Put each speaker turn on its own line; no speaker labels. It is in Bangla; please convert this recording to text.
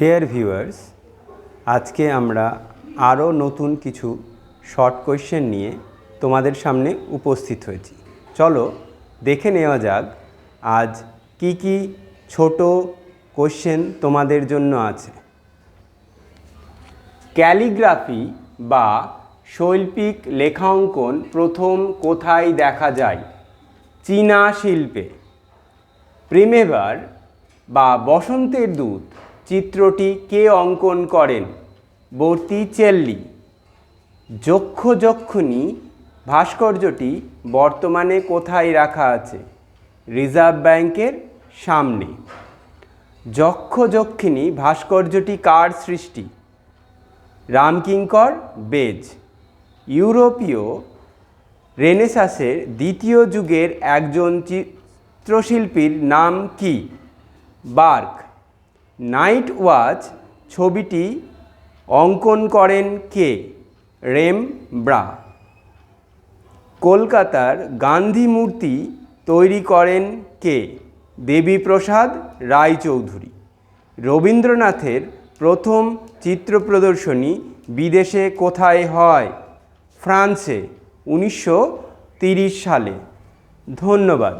ডিয়ার ভিউয়ার্স, আজকে আমরা আরও নতুন কিছু শর্ট কোয়েশ্চেন নিয়ে তোমাদের সামনে উপস্থিত হয়েছি। চলো দেখে নেওয়া যাক আজ কি কি ছোট কোয়েশ্চেন তোমাদের জন্য আছে। ক্যালিগ্রাফি বা শৈল্পিক লেখাঙ্কন প্রথম কোথায় দেখা যায়? চীনা শিল্পে। প্রিমেভার বা বসন্তের দূত চিত্রটি কে অঙ্কন করেন? বর্তিচেল্লি। যক্ষ যক্ষিণী ভাস্কর্যটি বর্তমানে কোথায় রাখা আছে? রিজার্ভ ব্যাংকের সামনে। যক্ষ যক্ষিণী ভাস্কর্যটি কার সৃষ্টি? রামকিঙ্কর বেজ। ইউরোপীয় রেনেসাঁসের দ্বিতীয় যুগের একজন চিত্রশিল্পীর নাম কি? বার্ক। নাইট ওয়াচ ছবিটি অঙ্কন করেন কে? রেমব্রান্ডট। কলকাতার গান্ধী মূর্তি তৈরি করেন কে? দেবীপ্রসাদ রায়চৌধুরী। রবীন্দ্রনাথের প্রথম চিত্র প্রদর্শনী বিদেশে কোথায় হয়? ফ্রান্সে 1930 সালে। ধন্যবাদ।